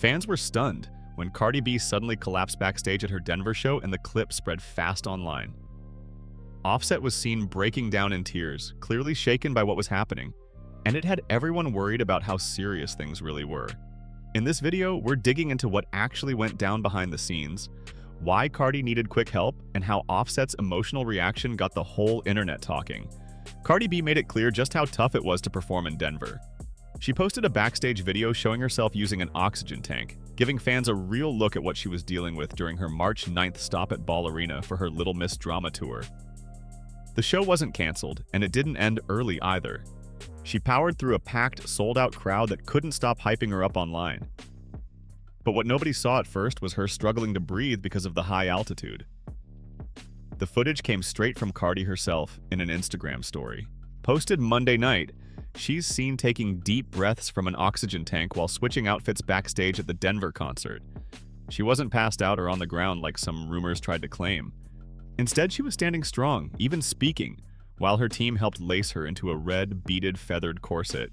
Fans were stunned when Cardi B suddenly collapsed backstage at her Denver show and the clip spread fast online. Offset was seen breaking down in tears, clearly shaken by what was happening, and it had everyone worried about how serious things really were. In this video, we're digging into what actually went down behind the scenes, why Cardi needed quick help, and how Offset's emotional reaction got the whole internet talking. Cardi B made it clear just how tough it was to perform in Denver. She posted a backstage video showing herself using an oxygen tank, giving fans a real look at what she was dealing with during her March 9th stop at Ball Arena for her Little Miss Drama tour. The show wasn't canceled, and it didn't end early either. She powered through a packed, sold-out crowd that couldn't stop hyping her up online. But what nobody saw at first was her struggling to breathe because of the high altitude. The footage came straight from Cardi herself in an Instagram story. Posted Monday night, she's seen taking deep breaths from an oxygen tank while switching outfits backstage at the Denver concert. She wasn't passed out or on the ground like some rumors tried to claim. Instead, she was standing strong, even speaking, while her team helped lace her into a red, beaded, feathered corset.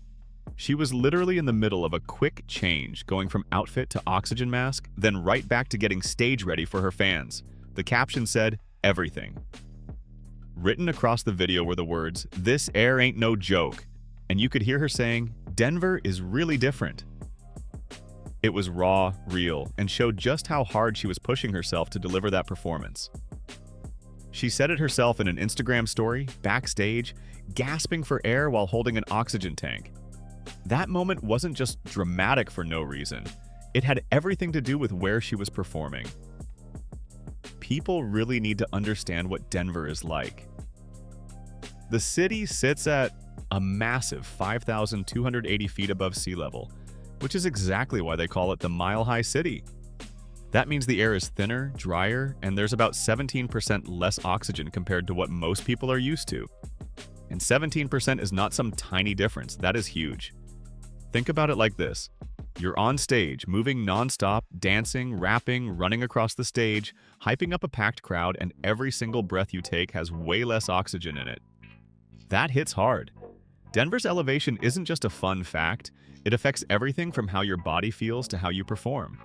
She was literally in the middle of a quick change, going from outfit to oxygen mask, then right back to getting stage ready for her fans. The caption said, "Everything." Written across the video were the words, "This air ain't no joke," and you could hear her saying, "Denver is really different." It was raw, real, and showed just how hard she was pushing herself to deliver that performance. She said it herself in an Instagram story, backstage, gasping for air while holding an oxygen tank. That moment wasn't just dramatic for no reason. It had everything to do with where she was performing. People really need to understand what Denver is like. The city sits at a massive 5,280 feet above sea level, which is exactly why they call it the Mile High City. That means the air is thinner, drier, and there's about 17% less oxygen compared to what most people are used to. And 17% is not some tiny difference, that is huge. Think about it like this. You're on stage, moving non-stop, dancing, rapping, running across the stage, hyping up a packed crowd, and every single breath you take has way less oxygen in it. That hits hard. Denver's elevation isn't just a fun fact, it affects everything from how your body feels to how you perform.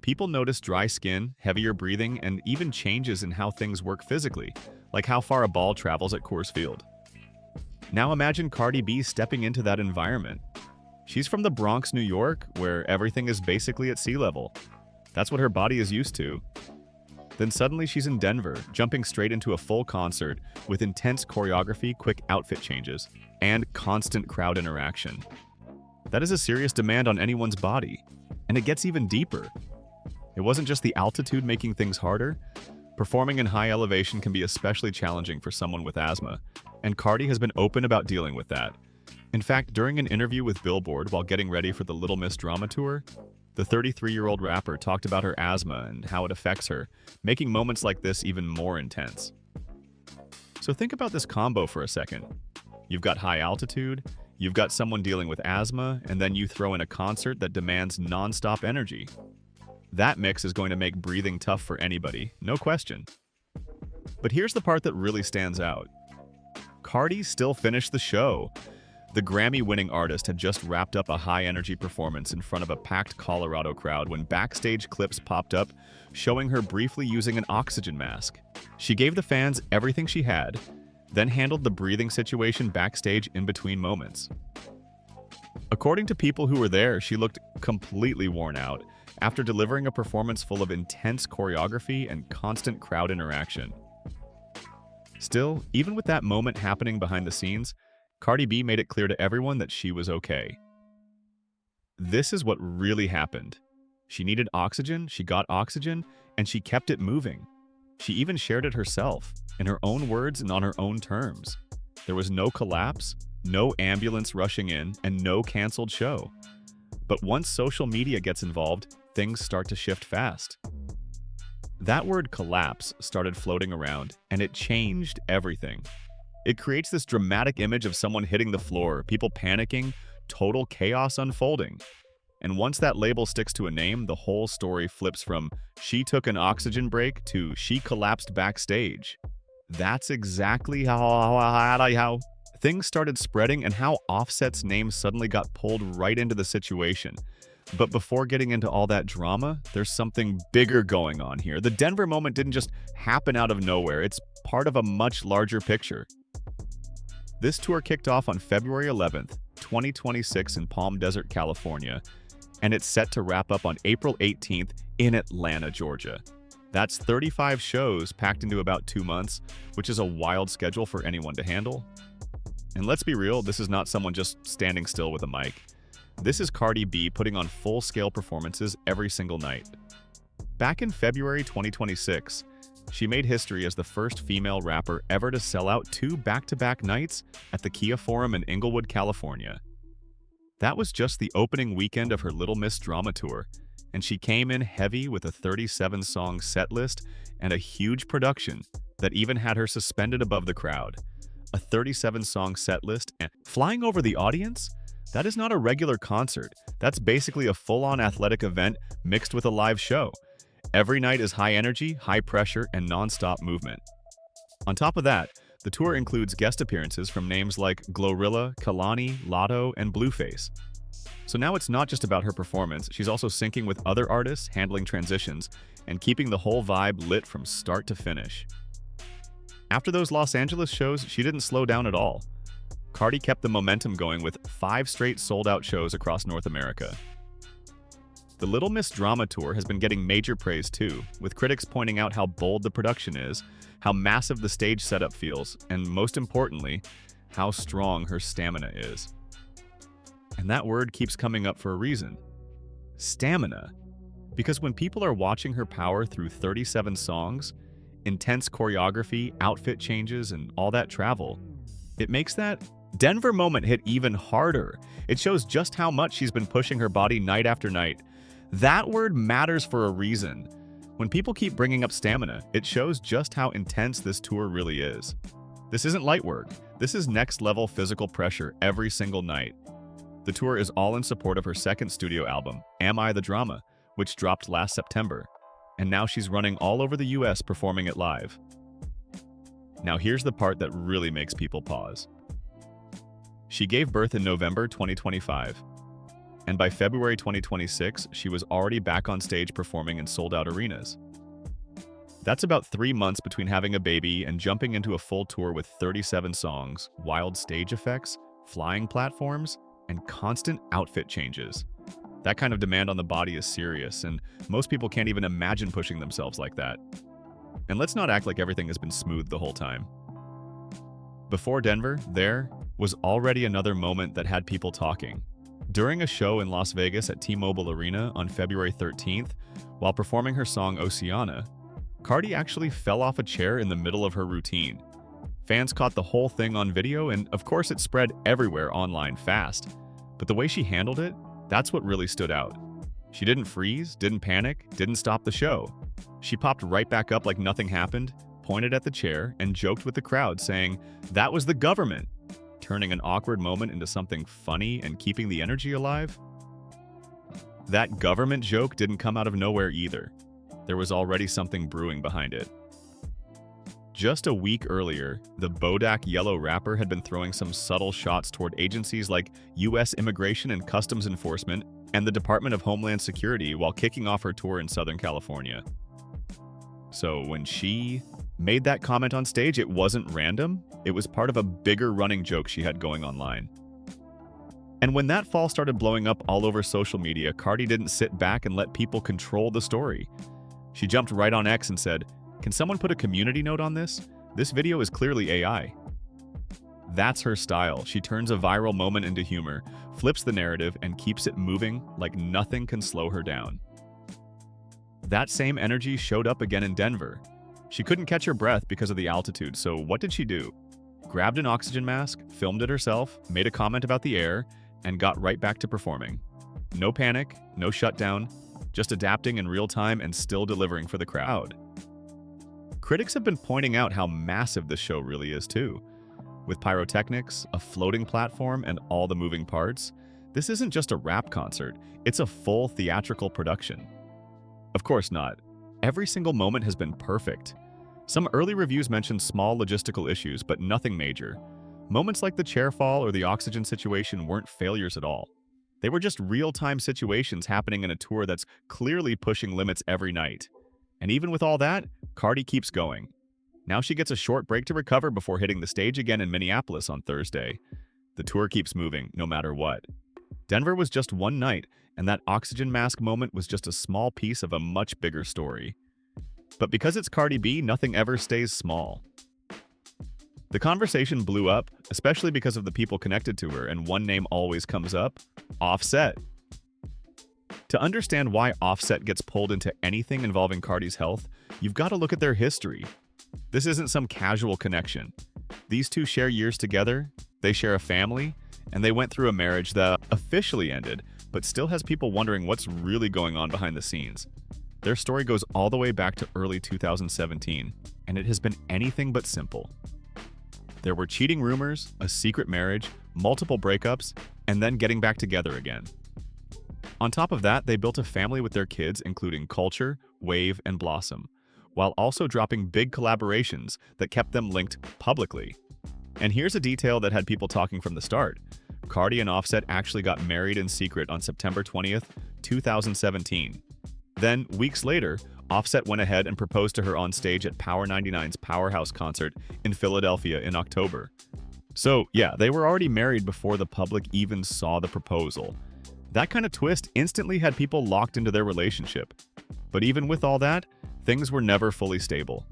People notice dry skin, heavier breathing, and even changes in how things work physically, like how far a ball travels at Coors Field. Now imagine Cardi B stepping into that environment. She's from the Bronx, New York, where everything is basically at sea level. That's what her body is used to. Then suddenly she's in Denver, jumping straight into a full concert with intense choreography, quick outfit changes, and constant crowd interaction. That is a serious demand on anyone's body, and it gets even deeper. It wasn't just the altitude making things harder. Performing in high elevation can be especially challenging for someone with asthma, and Cardi has been open about dealing with that. In fact, during an interview with Billboard while getting ready for the Little Miss Drama tour, the 33-year-old rapper talked about her asthma and how it affects her, making moments like this even more intense. So think about this combo for a second. You've got high altitude, you've got someone dealing with asthma, and then you throw in a concert that demands non-stop energy. That mix is going to make breathing tough for anybody, no question. But here's the part that really stands out. Cardi still finished the show. The Grammy-winning artist had just wrapped up a high-energy performance in front of a packed Colorado crowd when backstage clips popped up, showing her briefly using an oxygen mask. She gave the fans everything she had, then handled the breathing situation backstage in between moments. According to people who were there, she looked completely worn out after delivering a performance full of intense choreography and constant crowd interaction. Still, even with that moment happening behind the scenes, Cardi B made it clear to everyone that she was okay. This is what really happened. She needed oxygen, she got oxygen, and she kept it moving. She even shared it herself, in her own words and on her own terms. There was no collapse, no ambulance rushing in, and no canceled show. But once social media gets involved, things start to shift fast. That word collapse started floating around, and it changed everything. It creates this dramatic image of someone hitting the floor, people panicking, total chaos unfolding. And once that label sticks to a name, the whole story flips from "she took an oxygen break" to "she collapsed backstage." That's exactly how things started spreading and how Offset's name suddenly got pulled right into the situation. But before getting into all that drama, there's something bigger going on here. The Denver moment didn't just happen out of nowhere, it's part of a much larger picture. This tour kicked off on February 11th, 2026 in Palm Desert, California, and it's set to wrap up on April 18th in Atlanta, Georgia. That's 35 shows packed into about 2 months, which is a wild schedule for anyone to handle. And let's be real, this is not someone just standing still with a mic. This is Cardi B putting on full-scale performances every single night. Back in February 2026, she made history as the first female rapper ever to sell out 2 back-to-back nights at the Kia Forum in Inglewood, California. That was just the opening weekend of her Little Miss Drama Tour, and she came in heavy with a 37-song setlist and a huge production that even had her suspended above the crowd. A 37-song setlist and flying over the audience? That is not a regular concert. That's basically a full-on athletic event mixed with a live show. Every night is high energy, high pressure, and non-stop movement. On top of that, the tour includes guest appearances from names like Glorilla, Kalani, Lotto, and Blueface. So now it's not just about her performance, she's also syncing with other artists, handling transitions, and keeping the whole vibe lit from start to finish. After those Los Angeles shows, she didn't slow down at all. Cardi kept the momentum going with 5 straight sold-out shows across North America. The Little Miss Drama Tour has been getting major praise too, with critics pointing out how bold the production is, how massive the stage setup feels, and most importantly, how strong her stamina is. And that word keeps coming up for a reason. Stamina. Because when people are watching her power through 37 songs, intense choreography, outfit changes, and all that travel, it makes that Denver moment hit even harder. It shows just how much she's been pushing her body night after night. That word matters for a reason. When people keep bringing up stamina, it shows just how intense this tour really is. This isn't light work. This is next-level physical pressure every single night. The tour is all in support of her second studio album, Am I the Drama, which dropped last September. And now she's running all over the US performing it live. Now here's the part that really makes people pause. She gave birth in November 2025, and by February 2026, she was already back on stage performing in sold-out arenas. That's about 3 months between having a baby and jumping into a full tour with 37 songs, wild stage effects, flying platforms, and constant outfit changes. That kind of demand on the body is serious, and most people can't even imagine pushing themselves like that. And let's not act like everything has been smooth the whole time. Before Denver, there was already another moment that had people talking. During a show in Las Vegas at T-Mobile Arena on February 13th, while performing her song Oceana, Cardi actually fell off a chair in the middle of her routine. Fans caught the whole thing on video, and of course it spread everywhere online fast. But the way she handled it, that's what really stood out. She didn't freeze, didn't panic, didn't stop the show. She popped right back up like nothing happened, pointed at the chair, and joked with the crowd, saying, "That was the government," turning an awkward moment into something funny and keeping the energy alive. That government joke didn't come out of nowhere either. There was already something brewing behind it. Just a week earlier, the Bodak Yellow rapper had been throwing some subtle shots toward agencies like U.S. Immigration and Customs Enforcement and the Department of Homeland Security while kicking off her tour in Southern California. So when she made that comment on stage, it wasn't random. It was part of a bigger running joke she had going online. And when that fall started blowing up all over social media, Cardi didn't sit back and let people control the story. She jumped right on X and said, "Can someone put a community note on this? This video is clearly AI." That's her style. She turns a viral moment into humor, flips the narrative, and keeps it moving like nothing can slow her down. That same energy showed up again in Denver. She couldn't catch her breath because of the altitude, so what did she do? Grabbed an oxygen mask, filmed it herself, made a comment about the air, and got right back to performing. No panic, no shutdown, just adapting in real time and still delivering for the crowd. Critics have been pointing out how massive this show really is too. With pyrotechnics, a floating platform, and all the moving parts, this isn't just a rap concert, it's a full theatrical production. Of course not. Every single moment has been perfect. Some early reviews mentioned small logistical issues, but nothing major. Moments like the chair fall or the oxygen situation weren't failures at all. They were just real-time situations happening in a tour that's clearly pushing limits every night. And even with all that, Cardi keeps going. Now she gets a short break to recover before hitting the stage again in Minneapolis on Thursday. The tour keeps moving, no matter what. Denver was just one night, and that oxygen mask moment was just a small piece of a much bigger story. But because it's Cardi B, nothing ever stays small. The conversation blew up, especially because of the people connected to her, and one name always comes up: Offset. To understand why Offset gets pulled into anything involving Cardi's health, you've got to look at their history. This isn't some casual connection. These two share years together, they share a family, and they went through a marriage that officially ended, but still has people wondering what's really going on behind the scenes. Their story goes all the way back to early 2017, and it has been anything but simple. There were cheating rumors, a secret marriage, multiple breakups, and then getting back together again. On top of that, they built a family with their kids, including Culture, Wave, and Blossom, while also dropping big collaborations that kept them linked publicly. And here's a detail that had people talking from the start. Cardi and Offset actually got married in secret on September 20th, 2017. Then, weeks later, Offset went ahead and proposed to her on stage at Power 99's Powerhouse concert in Philadelphia in October. So, yeah, they were already married before the public even saw the proposal. That kind of twist instantly had people locked into their relationship. But even with all that, things were never fully stable.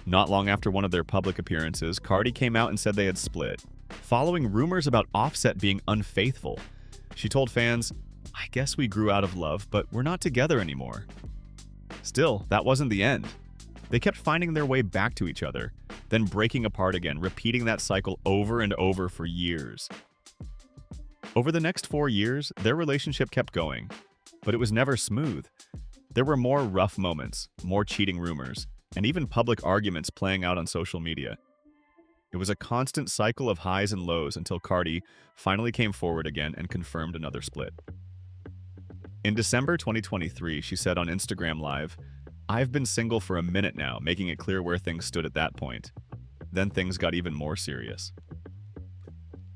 Not long after one of their public appearances, Cardi came out and said they had split, following rumors about Offset being unfaithful. She told fans, "I guess we grew out of love, but we're not together anymore." Still, that wasn't the end. They kept finding their way back to each other, then breaking apart again, repeating that cycle over and over for years. Over the next 4 years, their relationship kept going, but it was never smooth. There were more rough moments, more cheating rumors, and even public arguments playing out on social media. It was a constant cycle of highs and lows until Cardi finally came forward again and confirmed another split. In December 2023, she said on Instagram Live, "I've been single for a minute now," making it clear where things stood at that point. Then things got even more serious.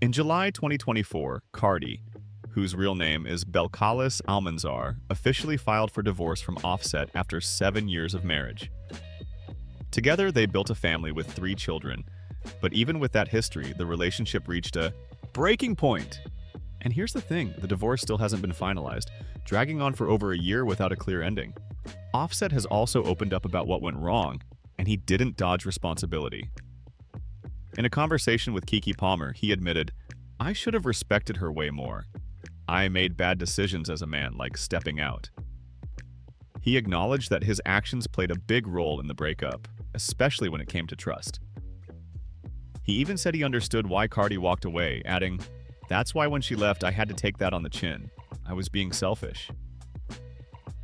In July 2024, Cardi, whose real name is Belcalis Almanzar, officially filed for divorce from Offset after 7 years of marriage. Together, they built a family with 3 children, but even with that history, the relationship reached a breaking point. And here's the thing, the divorce still hasn't been finalized, dragging on for over a year without a clear ending. Offset has also opened up about what went wrong, and he didn't dodge responsibility. In a conversation with Keke Palmer, he admitted, "I should have respected her way more. I made bad decisions as a man, like stepping out." He acknowledged that his actions played a big role in the breakup, especially when it came to trust. He even said he understood why Cardi walked away, adding, "That's why when she left, I had to take that on the chin. I was being selfish."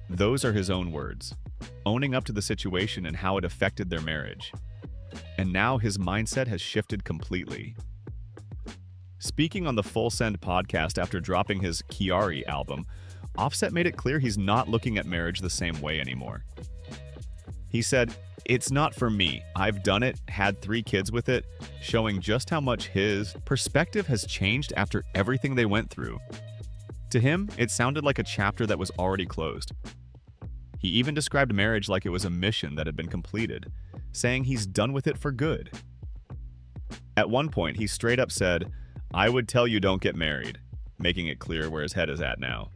Those are his own words, owning up to the situation and how it affected their marriage. And now his mindset has shifted completely. Speaking on the Full Send podcast after dropping his Chiari album, Offset made it clear he's not looking at marriage the same way anymore. He said, "It's not for me. I've done it, had 3 kids with it," showing just how much his perspective has changed after everything they went through. To him, it sounded like a chapter that was already closed. He even described marriage like it was a mission that had been completed, saying he's done with it for good. At one point, he straight up said, "I would tell you don't get married," making it clear where his head is at now.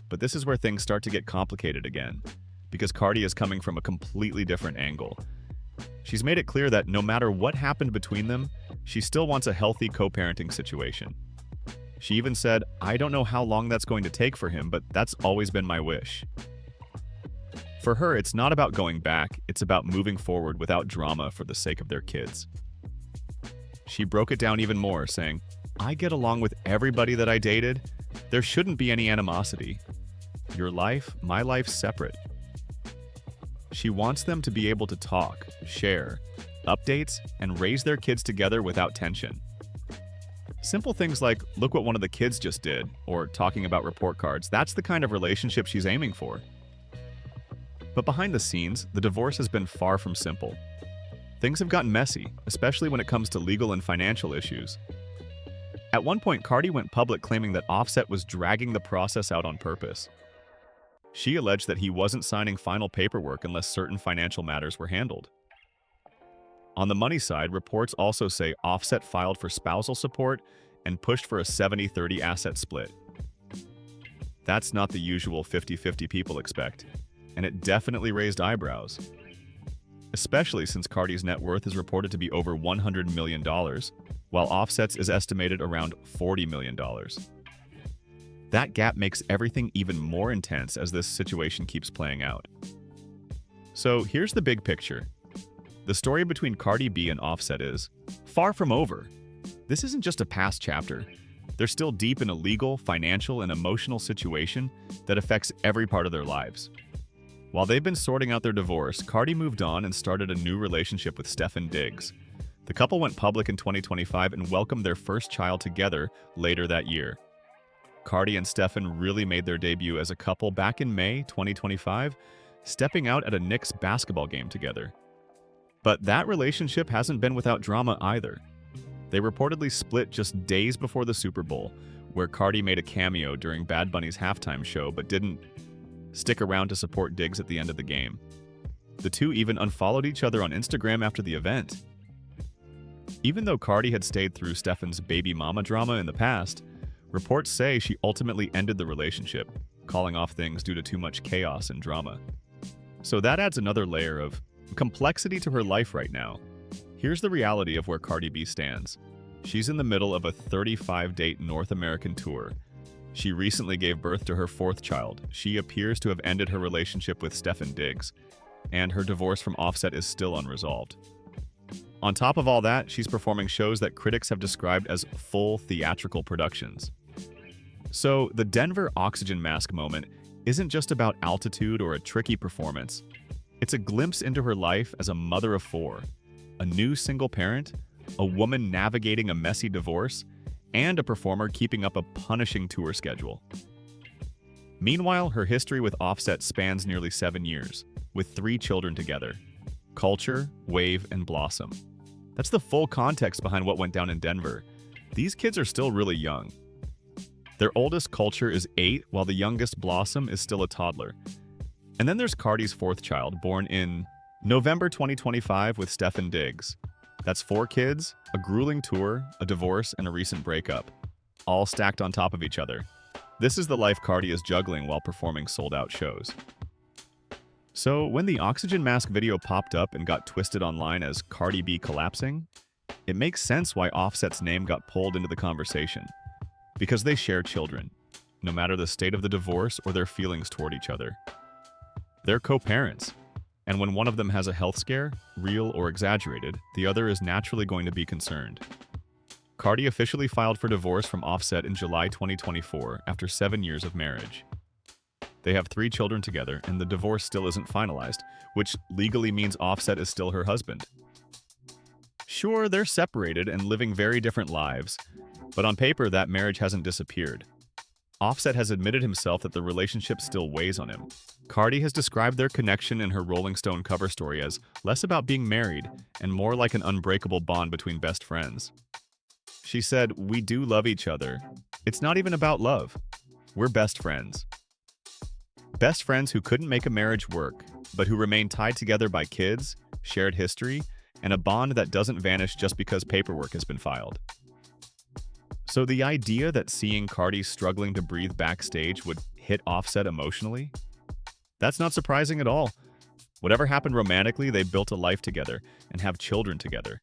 But this is where things start to get complicated again, because Cardi is coming from a completely different angle. She's made it clear that no matter what happened between them, she still wants a healthy co-parenting situation. She even said, "I don't know how long that's going to take for him, but that's always been my wish." For her, it's not about going back, it's about moving forward without drama for the sake of their kids. She broke it down even more, saying, "I get along with everybody that I dated. There shouldn't be any animosity. Your life, my life's separate." She wants them to be able to talk, share, updates, and raise their kids together without tension. Simple things like, "Look what one of the kids just did," or talking about report cards, that's the kind of relationship she's aiming for. But behind the scenes, the divorce has been far from simple. Things have gotten messy, especially when it comes to legal and financial issues. At one point, Cardi went public claiming that Offset was dragging the process out on purpose. She alleged that he wasn't signing final paperwork unless certain financial matters were handled. On the money side, reports also say Offset filed for spousal support and pushed for a 70-30 asset split. That's not the usual 50-50 people expect, and it definitely raised eyebrows. Especially since Cardi's net worth is reported to be over $100 million, while Offset's is estimated around $40 million. That gap makes everything even more intense as this situation keeps playing out. So here's the big picture. The story between Cardi B and Offset is far from over. This isn't just a past chapter. They're still deep in a legal, financial, and emotional situation that affects every part of their lives. While they've been sorting out their divorce, Cardi moved on and started a new relationship with Stefan Diggs. The couple went public in 2025 and welcomed their first child together later that year. Cardi and Stefan really made their debut as a couple back in May 2025, stepping out at a Knicks basketball game together. But that relationship hasn't been without drama either. They reportedly split just days before the Super Bowl, where Cardi made a cameo during Bad Bunny's halftime show but didn't stick around to support Diggs at the end of the game. The two even unfollowed each other on Instagram after the event. Even though Cardi had stayed through Stefan's baby mama drama in the past, reports say she ultimately ended the relationship, calling off things due to too much chaos and drama. So that adds another layer of complexity to her life right now. Here's the reality of where Cardi B stands. She's in the middle of a 35-date North American tour. She recently gave birth to her fourth child. She appears to have ended her relationship with Stefan Diggs, and her divorce from Offset is still unresolved. On top of all that, she's performing shows that critics have described as full theatrical productions. So the Denver oxygen mask moment isn't just about altitude or a tricky performance. It's a glimpse into her life as a mother of four, a new single parent, a woman navigating a messy divorce, and a performer keeping up a punishing tour schedule. Meanwhile, her history with Offset spans nearly 7 years, with 3 children together: Culture, Wave, and Blossom. That's the full context behind what went down in Denver. These kids are still really young. Their oldest, Culture, is 8, while the youngest, Blossom, is still a toddler. And then there's Cardi's fourth child, born in November 2025 with Stefan Diggs. That's 4 kids, a grueling tour, a divorce, and a recent breakup, all stacked on top of each other. This is the life Cardi is juggling while performing sold-out shows. So when the oxygen mask video popped up and got twisted online as Cardi B collapsing, it makes sense why Offset's name got pulled into the conversation. Because they share children, no matter the state of the divorce or their feelings toward each other. They're co-parents, and when one of them has a health scare, real or exaggerated, the other is naturally going to be concerned. Cardi officially filed for divorce from Offset in July 2024 after 7 years of marriage. They have 3 children together, and the divorce still isn't finalized, which legally means Offset is still her husband. Sure, they're separated and living very different lives, but on paper that marriage hasn't disappeared. Offset has admitted himself that the relationship still weighs on him. Cardi has described their connection in her Rolling Stone cover story as less about being married and more like an unbreakable bond between best friends. She said, "We do love each other. It's not even about love. We're best friends." Best friends who couldn't make a marriage work, but who remain tied together by kids, shared history, and a bond that doesn't vanish just because paperwork has been filed. So the idea that seeing Cardi struggling to breathe backstage would hit Offset emotionally? That's not surprising at all. Whatever happened romantically, they built a life together and have children together.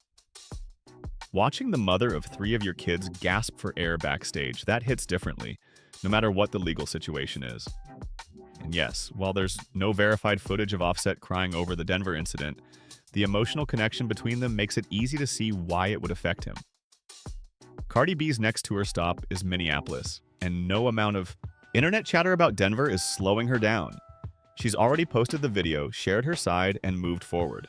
Watching the mother of 3 of your kids gasp for air backstage, that hits differently, no matter what the legal situation is. And yes, while there's no verified footage of Offset crying over the Denver incident, the emotional connection between them makes it easy to see why it would affect him. Cardi B's next tour stop is Minneapolis, and no amount of internet chatter about Denver is slowing her down. She's already posted the video, shared her side, and moved forward.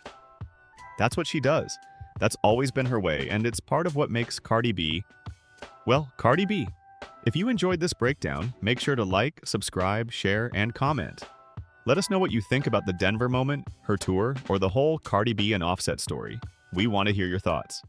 That's what she does. That's always been her way, and it's part of what makes Cardi B, well, Cardi B. If you enjoyed this breakdown, make sure to like, subscribe, share, and comment. Let us know what you think about the Denver moment, her tour, or the whole Cardi B and Offset story. We want to hear your thoughts.